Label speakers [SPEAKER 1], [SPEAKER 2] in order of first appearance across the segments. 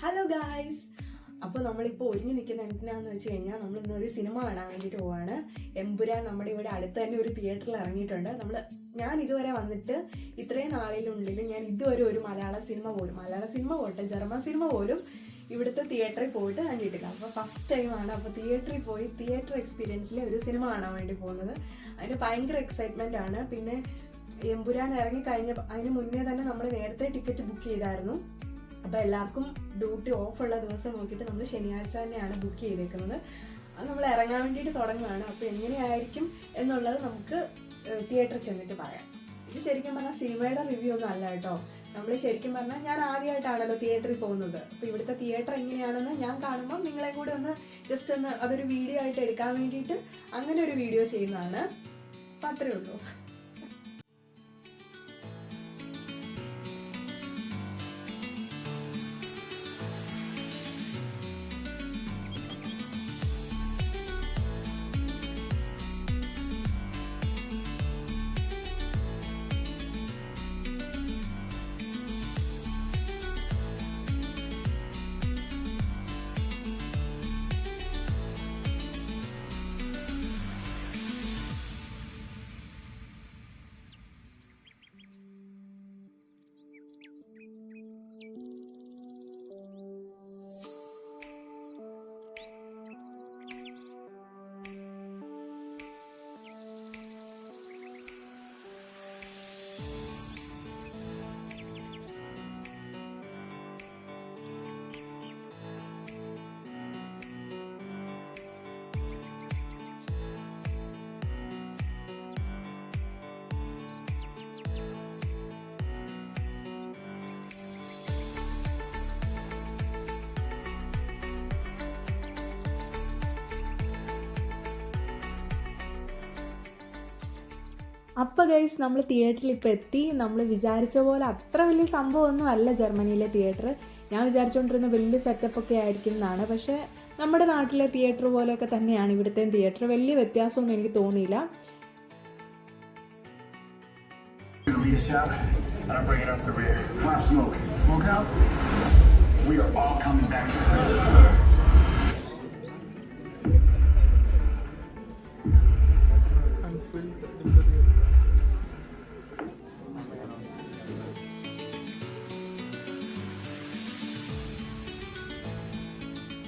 [SPEAKER 1] Hello guys, അപ്പോൾ നമ്മളിപ്പോൾ ഒരുങ്ങി നിൽക്കുന്ന എന്തിനാന്ന് വെച്ച് കഴിഞ്ഞാൽ നമ്മൾ ഇന്നൊരു സിനിമ കാണാൻ വേണ്ടിയിട്ട് പോവാണ്. എമ്പുരാൻ നമ്മുടെ ഇവിടെ അടുത്ത് തന്നെ ഒരു തിയേറ്ററിൽ ഇറങ്ങിയിട്ടുണ്ട്. ഞാൻ ഇതുവരെ വന്നിട്ട് ഇത്രയും നാളിനുള്ളിൽ ഞാൻ ഇതുവരെ ഒരു മലയാള സിനിമ പോട്ടെ ജർമ്മൻ സിനിമ പോലും ഇവിടുത്തെ തിയേറ്ററിൽ പോയിട്ട് കണ്ടിട്ടില്ല. അപ്പോൾ ഫസ്റ്റ് ടൈമാണ്. അപ്പോൾ തിയേറ്ററിൽ പോയി തിയേറ്റർ എക്സ്പീരിയൻസിൽ ഒരു സിനിമ കാണാൻ വേണ്ടി പോകുന്നത്. അതിന് ഭയങ്കര എക്സൈറ്റ്മെൻ്റ് ആണ്. പിന്നെ എമ്പുരാൻ ഇറങ്ങി അതിന് മുന്നേ തന്നെ നമ്മൾ നേരത്തെ ടിക്കറ്റ് ബുക്ക് ചെയ്തായിരുന്നു. അപ്പോൾ എല്ലാവർക്കും ഡ്യൂട്ടി ഓഫുള്ള ദിവസം നോക്കിയിട്ട് നമ്മൾ ശനിയാഴ്ച തന്നെയാണ് ബുക്ക് ചെയ്തേക്കുന്നത്. അത് നമ്മൾ ഇറങ്ങാൻ വേണ്ടിയിട്ട് തുടങ്ങുകയാണ്. അപ്പോൾ എങ്ങനെയായിരിക്കും എന്നുള്ളത് നമുക്ക് തിയേറ്ററിൽ ചെന്നിട്ട് പറയാം. ഇത് ശരിക്കും പറഞ്ഞാൽ സിനിമയുടെ റിവ്യൂ ഒന്നും അല്ല കേട്ടോ. നമ്മൾ ശരിക്കും പറഞ്ഞാൽ ഞാൻ ആദ്യമായിട്ടാണല്ലോ തിയേറ്ററിൽ പോകുന്നത്. അപ്പോൾ ഇവിടുത്തെ തിയേറ്റർ എങ്ങനെയാണെന്ന് ഞാൻ കാണുമ്പോൾ നിങ്ങളെ കൂടെ ജസ്റ്റ് ഒന്ന് അതൊരു വീഡിയോ ആയിട്ട് എടുക്കാൻ വേണ്ടിയിട്ട് അങ്ങനെ ഒരു വീഡിയോ ചെയ്യുന്നതാണ്. അപ്പം അത്രയേ ഉള്ളൂ. അപ്പോൾ ഗൈസ്, നമ്മൾ തിയേറ്ററിൽ ഇപ്പോൾ എത്തി. നമ്മൾ വിചാരിച്ച പോലെ അത്ര വലിയ സംഭവമൊന്നും അല്ല ജർമ്മനിയിലെ തിയേറ്റർ. ഞാൻ വിചാരിച്ചുകൊണ്ടിരുന്ന വലിയ സെറ്റപ്പൊക്കെ ആയിരിക്കും എന്നാണ്. പക്ഷേ നമ്മുടെ നാട്ടിലെ തിയേറ്റർ പോലെയൊക്കെ തന്നെയാണ് ഇവിടുത്തെ തിയേറ്റർ. വലിയ വ്യത്യാസമൊന്നും എനിക്ക് തോന്നിയില്ല.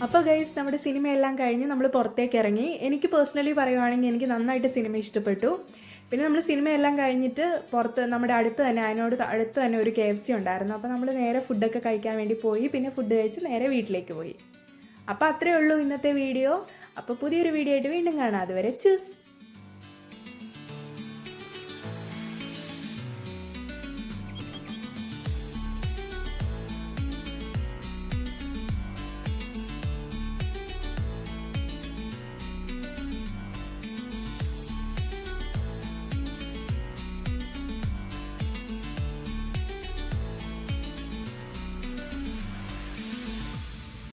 [SPEAKER 1] അപ്പോൾ ഗൈസ്, നമ്മുടെ സിനിമയെല്ലാം കഴിഞ്ഞ് നമ്മൾ പുറത്തേക്ക് ഇറങ്ങി. എനിക്ക് പേഴ്സണലി പറയുവാണെങ്കിൽ എനിക്ക് നന്നായിട്ട് സിനിമ ഇഷ്ടപ്പെട്ടു. പിന്നെ നമ്മൾ സിനിമയെല്ലാം കഴിഞ്ഞിട്ട് പുറത്ത് നമ്മുടെ അടുത്ത് തന്നെ ഒരു KFC ഉണ്ടായിരുന്നു. അപ്പോൾ നമ്മൾ നേരെ ഫുഡൊക്കെ കഴിക്കാൻ വേണ്ടി പോയി. പിന്നെ ഫുഡ് കഴിച്ച് നേരെ വീട്ടിലേക്ക് പോയി. അപ്പോൾ അത്രയേ ഉള്ളൂ ഇന്നത്തെ വീഡിയോ. അപ്പോൾ പുതിയൊരു വീഡിയോ ആയിട്ട് വീണ്ടും കാണാം. അതുവരെ ചൂസ്.